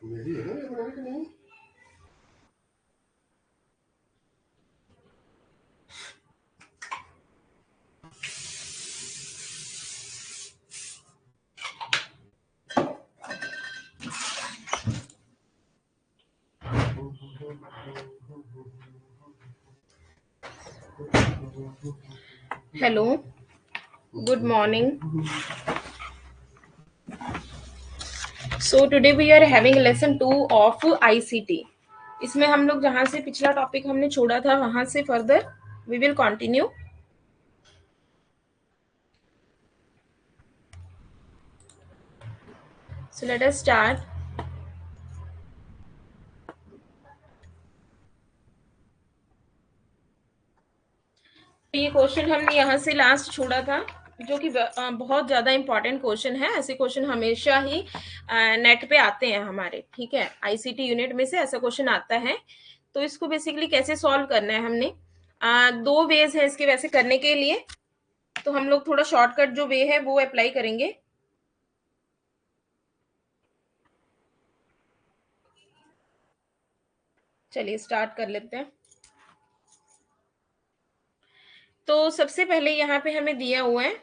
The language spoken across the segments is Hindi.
मेरी है ना, ये बनाने की नहीं। Hello, good morning. So today we are having lesson 2 of ICT. इसमें हम लोग जहां से पिछला टॉपिक हमने छोड़ा था वहां से further we will continue. So let us start. ये क्वेश्चन हमने यहाँ से लास्ट छोड़ा था, जो कि बहुत ज्यादा इंपॉर्टेंट क्वेश्चन है। ऐसे क्वेश्चन हमेशा ही नेट पे आते हैं हमारे, ठीक है। आईसीटी यूनिट में से ऐसा क्वेश्चन आता है। तो इसको बेसिकली कैसे सॉल्व करना है, हमने दो वेज है इसके वैसे करने के लिए। तो हम लोग थोड़ा शॉर्टकट जो वे है वो अप्लाई करेंगे। चलिए स्टार्ट कर लेते हैं। तो सबसे पहले यहाँ पे हमें दिया हुआ है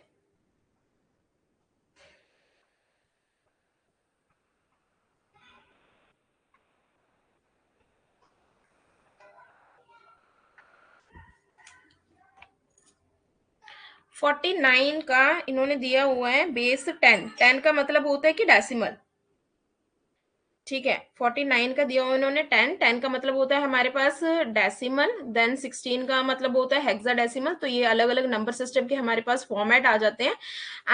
49 का, इन्होंने दिया हुआ है बेस 10। 10 का मतलब होता है कि डेसिमल, ठीक है। 49 का दिया हुआ इन्होंने 10। 10 का मतलब होता है हमारे पास डेसिमल, देन 16 का मतलब होता है हेक्साडेसिमल। तो ये अलग अलग नंबर सिस्टम के हमारे पास फॉर्मेट आ जाते हैं।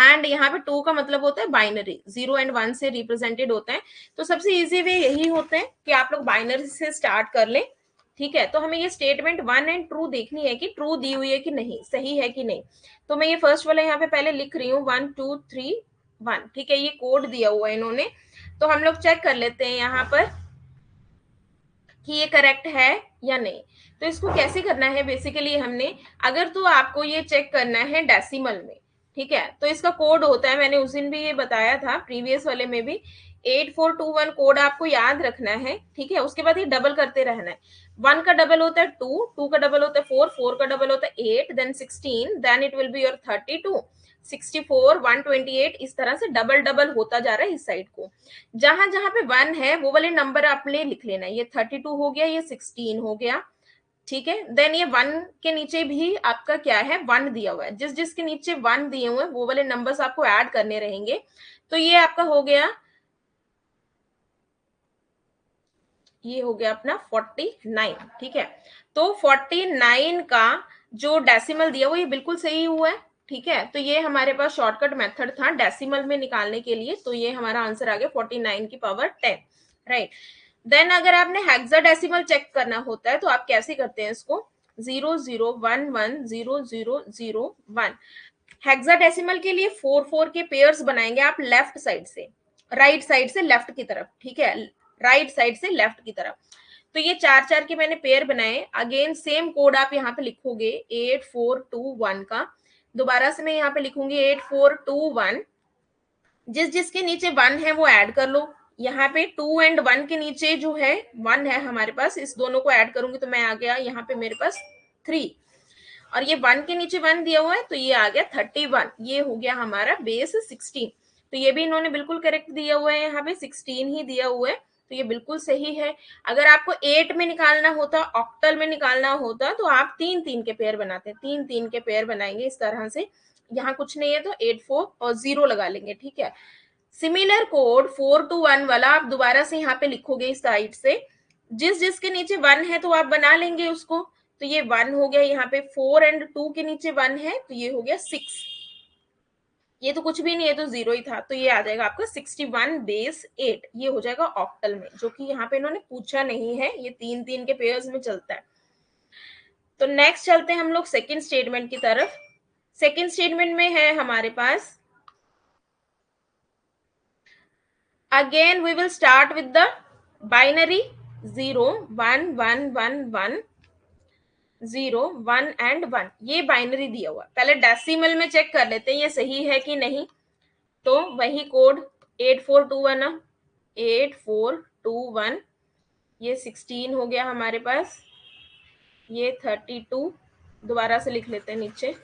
एंड यहाँ पे 2 का मतलब होता है बाइनरी, 0 एंड 1 से रिप्रेजेंटेड होते हैं। तो सबसे इजी वे यही होते हैं कि आप लोग बाइनरी से स्टार्ट कर लें, ठीक है। तो हमें ये स्टेटमेंट 1 एंड ट्रू देखनी है कि ट्रू दी हुई है कि नहीं, सही है कि नहीं। तो मैं ये फर्स्ट वाला यहाँ पे पहले लिख रही हूँ 1 2 3 1, ठीक है। ये कोड दिया हुआ है इन्होंने। तो हम लोग चेक कर लेते हैं यहाँ पर कि ये करेक्ट है या नहीं। तो इसको कैसे करना है बेसिकली, हमने अगर तो आपको ये चेक करना है डेसिमल में, ठीक है। तो इसका कोड होता है, मैंने उस दिन भी ये बताया था प्रीवियस वाले में भी, 8421 कोड आपको याद रखना है, ठीक है। उसके बाद ये डबल करते रहना है। 1 का डबल होता है 2, 2 का डबल होता है 4, 4 का डबल होता है 8, then 16, then it will be your 32, 64, 128। इस तरह से डबल डबल होता जा रहा है इस साइड को। जहां जहां पे 1 है वो वाले नंबर आपने लिख लेना है। ये 32 हो गया, ये 16 हो गया, ठीक है। देन ये 1 के नीचे भी आपका क्या है, 1 दिया हुआ है। जिस जिसके नीचे 1 दिए हुए हैं वो वाले नंबर्स आपको ऐड करने रहेंगे। तो ये आपका हो गया, ये हो गया अपना 49, ठीक है। तो 49 का जो डेसिमल दिया वो ये बिल्कुल सही हुआ है, ठीक है। तो ये हमारे पास शॉर्टकट मेथड था डेसिमल में निकालने के लिए। तो ये हमारा आंसर आ गया 49 की पावर 10, राइट। देन अगर आपने हेक्साडेसिमल चेक करना होता है तो आप कैसे करते हैं इसको, 00110001। हेक्साडेसिमल के लिए 4 4 के पेयर्स बनाएंगे आप लेफ्ट साइड से, राइट साइड से लेफ्ट की तरफ, ठीक है। राइट साइड से लेफ्ट की तरफ। तो ये 4 4 के मैंने पेयर बनाए। अगेन सेम कोड आप यहाँ पे लिखोगे 8421 का। दोबारा से मैं यहाँ पे लिखूंगी 8421। जिस जिसके नीचे 1 है वो ऐड कर लो। यहाँ पे 2 एंड 1 के नीचे जो है 1 है हमारे पास, इस दोनों को ऐड करूंगी तो मैं आ गया यहाँ पे मेरे पास 3। और ये 1 के नीचे 1 दिया हुआ है तो ये आ गया 31। ये हो गया हमारा बेस 16। तो ये भी इन्होंने बिल्कुल करेक्ट दिया हुआ है, यहाँ पे 16 ही दिया हुआ है। तो ये बिल्कुल सही है। अगर आपको 8 में निकालना होता, ऑक्टल में निकालना होता, तो आप 3 3 के पेयर बनाते, 3 3 के पेयर बनाएंगे इस तरह से। यहाँ कुछ नहीं है तो 8 4 और 0 लगा लेंगे, ठीक है। सिमिलर कोड 4 to 1 वाला आप दोबारा से यहाँ पे लिखोगे इस साइड से। जिस जिसके नीचे 1 है तो आप बना लेंगे उसको। तो ये 1 हो गया, यहाँ पे 4 एंड 2 के नीचे 1 है तो ये हो गया 6। ये तो कुछ भी नहीं है तो 0 ही था। तो ये आ जाएगा आपका 61 बेस 8। ये हो जाएगा ऑक्टल में, जो कि यहाँ पे इन्होंने पूछा नहीं है, ये 3 3 के पेयर्स में चलता है। तो नेक्स्ट चलते हैं हम लोग सेकेंड स्टेटमेंट की तरफ। सेकेंड स्टेटमेंट में है हमारे पास, again we will start with the binary 0 1 1 1 1 0 1 and 1। ये बाइनरी दिया हुआ। पहले डेसिमल में चेक कर लेते हैं ये सही है कि नहीं। तो वही कोड 8421 8421, ये 16 हो गया हमारे पास, ये 32, दोबारा से लिख लेते हैं नीचे,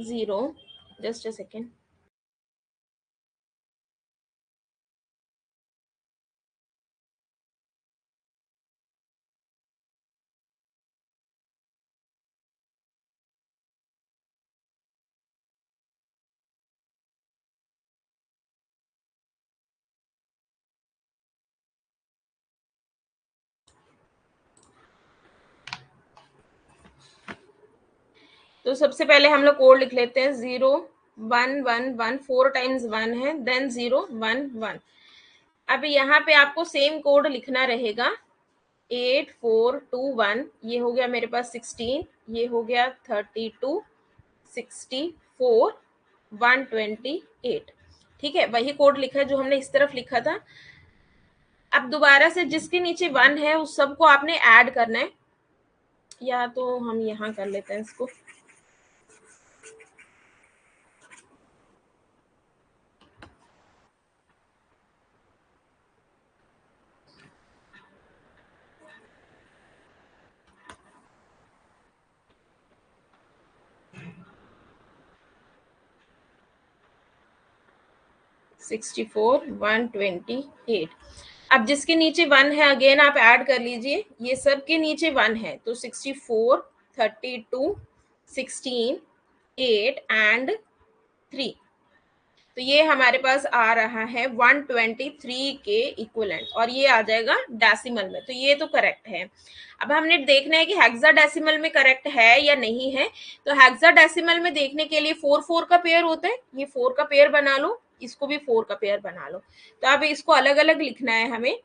जीरो, जस्ट अ सेकेंड, तो सबसे पहले हम लोग कोड लिख लेते हैं, 0111, 4 टाइम्स 1 है, देन 011। अब यहाँ पे आपको सेम कोड लिखना रहेगा, 8421, ये हो गया मेरे पास 16, ये हो गया 32, 64, 128। ठीक है, वही कोड लिखा है जो हमने इस तरफ लिखा था। अब दोबारा से जिसके नीचे 1 है उस सबको आपने ऐड करना है, या तो हम यहाँ कर लेते हैं इसको, 64, 128। अब जिसके नीचे 1 है अगेन आप ऐड कर लीजिए, ये सब के नीचे 1 है, तो 64, 32, 16, 8 एंड 3, तो ये हमारे पास आ रहा है 123 के इक्विवेलेंट, और ये आ जाएगा डेसिमल में, तो ये तो करेक्ट है। अब हमने देखना है कि हेक्साडेसिमल में करेक्ट है या नहीं है। तो हेक्साडेसिमल में देखने के लिए 4 4 का पेयर होता है, ये 4 का पेयर बना लो, इसको भी 4 का पेयर बना लो, तो अब इसको अलग अलग लिखना है हमें।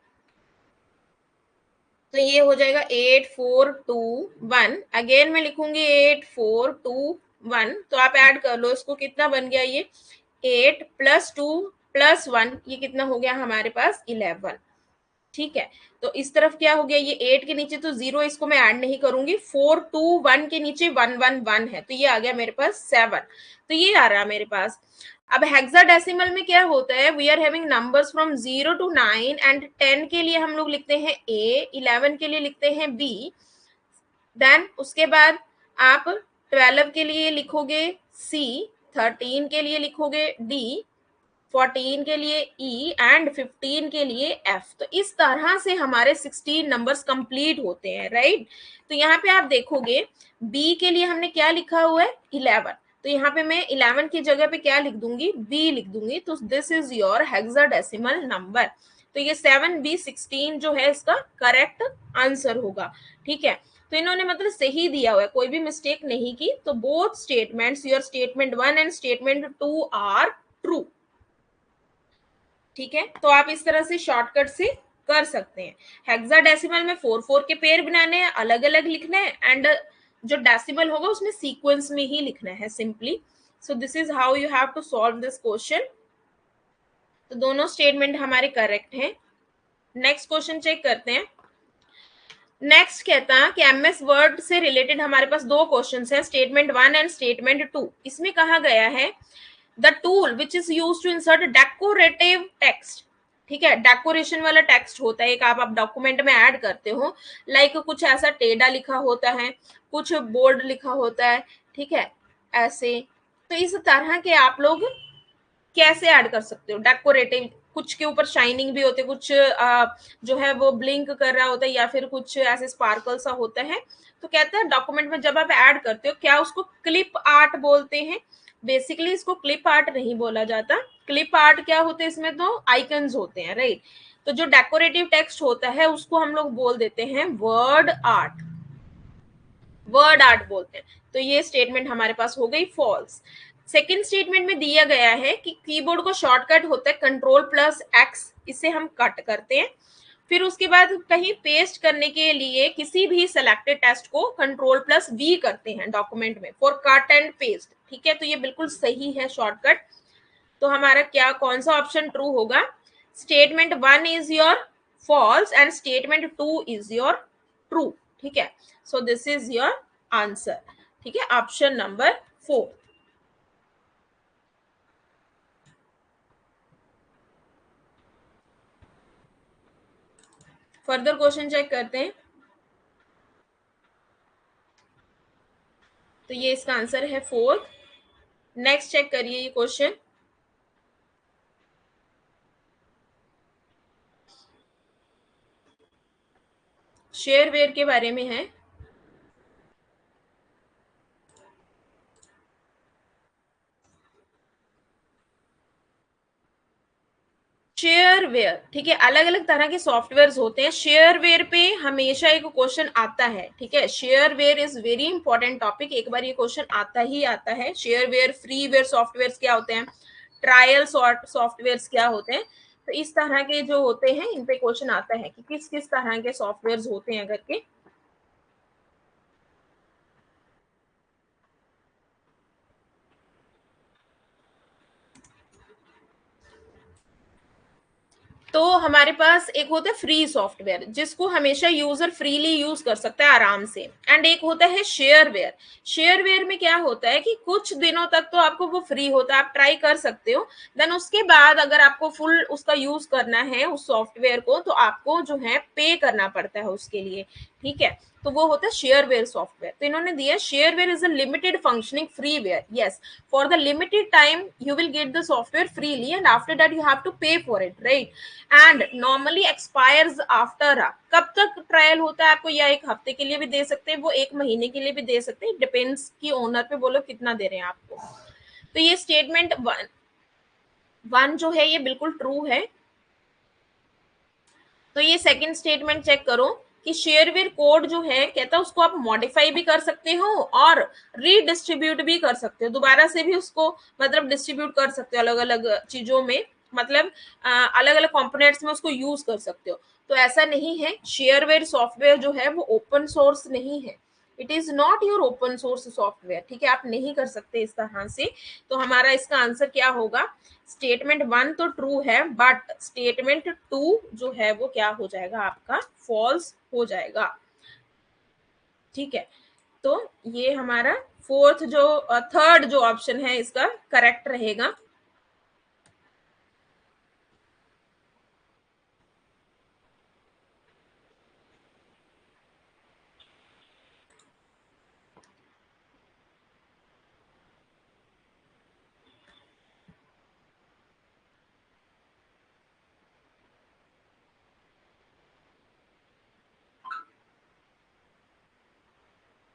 तो ये हो जाएगा 8421, अगेन मैं लिखूंगी 8421, तो आप ऐड कर लो इसको, कितना बन गया ये, 8 + 2 + 1, ये कितना हो गया हमारे पास, 11। ठीक है, तो इस तरफ क्या हो गया, ये 8 के नीचे तो 0, इसको मैं ऐड नहीं करूंगी, 421 के नीचे 111 है, तो ये आ गया मेरे पास 7, तो ये आ रहा मेरे पास। अब हेक्साडेसिमल में क्या होता है, we are having numbers from 0 to 9 and 10 के लिए हम लोग लिखते हैं ए, 11 के लिए लिखते हैं बी, देन उसके बाद आप 12 के लिए लिखोगे सी, 13 के लिए लिखोगे डी, 14 के लिए ई एंड 15 के लिए एफ। तो इस तरह से हमारे 16 नंबर्स कंप्लीट होते हैं, राइट। तो यहाँ पे आप देखोगे बी के लिए हमने क्या लिखा हुआ है, 11, तो यहाँ पे मैं 11 की जगह पे क्या लिख दूंगी, बी लिख दूंगी, तो this is your hexadecimal number. तो ये 7B16 जो है इसका करेक्ट आंसर होगा। ठीक है, तो इन्होंने मतलब सही दिया हुआ है, कोई भी मिस्टेक नहीं की, तो both statements, your statement 1 and statement 2 are true. ठीक है, तो आप इस तरह से शॉर्टकट से कर सकते हैं। हेक्साडेसिमल में 4 4 के पेयर बनाने हैं, अलग अलग लिखना है, एंड जो डेसिमल होगा उसमें सीक्वेंस में ही लिखना है simply. So this is how you have to solve this question. तो दोनों स्टेटमेंट हमारे करेक्ट हैं। नेक्स्ट क्वेश्चन चेक करते हैं। नेक्स्ट कहता है कि एमएस वर्ड से रिलेटेड हमारे पास दो क्वेश्चन है, स्टेटमेंट 1 एंड स्टेटमेंट 2। इसमें कहा गया है the tool which is use to insert decorative text. ठीक है, डेकोरेशन वाला टेक्स्ट होता है एक, आप डॉक्यूमेंट में ऐड करते हो, लाइक कुछ ऐसा टेढ़ा लिखा होता है, कुछ बोल्ड लिखा होता है, ठीक है, ऐसे। तो इस तरह के आप लोग कैसे ऐड कर सकते हो डेकोरेटिव, कुछ के ऊपर शाइनिंग भी होते, कुछ जो है वो ब्लिंक कर रहा होता है, या फिर कुछ ऐसे स्पार्कल सा होता है। तो कहता है डॉक्यूमेंट में जब आप ऐड करते हो, क्या उसको क्लिप आर्ट बोलते हैं। बेसिकली इसको क्लिप आर्ट नहीं बोला जाता। क्लिप आर्ट क्या होते हैं, इसमें तो आइकन्स होते हैं, राइट। तो जो डेकोरेटिव टेक्स्ट होता है उसको हम लोग बोल देते हैं वर्ड आर्ट, वर्ड आर्ट बोलते हैं। तो ये स्टेटमेंट हमारे पास हो गई फॉल्स। सेकेंड स्टेटमेंट में दिया गया है कि कीबोर्ड को शॉर्टकट होता है Ctrl+X, इसे हम कट करते हैं, फिर उसके बाद कहीं पेस्ट करने के लिए किसी भी सिलेक्टेड टेक्स्ट को Ctrl+V करते हैं डॉक्यूमेंट में फॉर कट एंड पेस्ट। ठीक है, तो ये बिल्कुल सही है शॉर्टकट। तो हमारा क्या, कौन सा ऑप्शन ट्रू होगा, statement 1 is your false and statement 2 is your true. ठीक है, so this is your answer. ठीक है, option number 4। Further question check करते हैं। तो ये इसका आंसर है 4। नेक्स्ट चेक करिए ये क्वेश्चन। शेयरवेयर के बारे में है। शेयरवेयर, ठीक है, अलग अलग तरह के सॉफ्टवेयर होते हैं। शेयरवेयर पे हमेशा एक क्वेश्चन आता है। ठीक है, shareware is very important topic, एक बार ये क्वेश्चन आता ही आता है। शेयरवेयर, फ्रीवेयर सॉफ्टवेयर क्या होते हैं, ट्रायल सॉफ्टवेयर क्या होते हैं, तो इस तरह के जो होते हैं इन पे क्वेश्चन आता है कि किस किस तरह के सॉफ्टवेयर होते हैं करके। तो हमारे पास एक होता है फ्री सॉफ्टवेयर जिसको हमेशा यूजर फ्रीली यूज कर सकता है आराम से, एंड एक होता है शेयरवेयर। शेयरवेयर में क्या होता है कि कुछ दिनों तक तो आपको वो फ्री होता है, आप ट्राई कर सकते हो, देन उसके बाद अगर आपको फुल उसका यूज करना है उस सॉफ्टवेयर को तो आपको जो है पे करना पड़ता है उसके लिए। ठीक है, तो वो होता है शेयरवेयर सॉफ्टवेयर। तो इन्होंने दिया shareware is a limited functioning freeware, yes, for the limited time you will get the software freely and after that you have to pay for it, right? And normally expires after. कब तक ट्रायल होता है आपको, या एक हफ्ते के लिए भी दे सकते हैं, वो एक महीने के लिए भी दे सकते हैं, डिपेंड्स की ओनर पे, बोलो कितना दे रहे हैं आपको। तो ये स्टेटमेंट वन जो है ये बिल्कुल ट्रू है। तो ये सेकंड स्टेटमेंट चेक करो कि शेयरवेयर कोड जो है कहता है उसको आप मॉडिफाई भी कर सकते हो और रीडिस्ट्रीब्यूट भी कर सकते हो, दोबारा से भी उसको मतलब डिस्ट्रीब्यूट कर सकते हो अलग अलग चीजों में, मतलब अलग अलग कंपोनेंट्स में उसको यूज कर सकते हो। तो ऐसा नहीं है, शेयरवेयर सॉफ्टवेयर जो है वो ओपन सोर्स नहीं है, it is not your open source software. ठीक है, आप नहीं कर सकते इस तरह से। तो हमारा इसका आंसर क्या होगा, स्टेटमेंट वन तो ट्रू है बट स्टेटमेंट टू जो है वो क्या हो जाएगा आपका, फॉल्स हो जाएगा। ठीक है, तो ये हमारा फोर्थ जो थर्ड जो ऑप्शन है इसका करेक्ट रहेगा।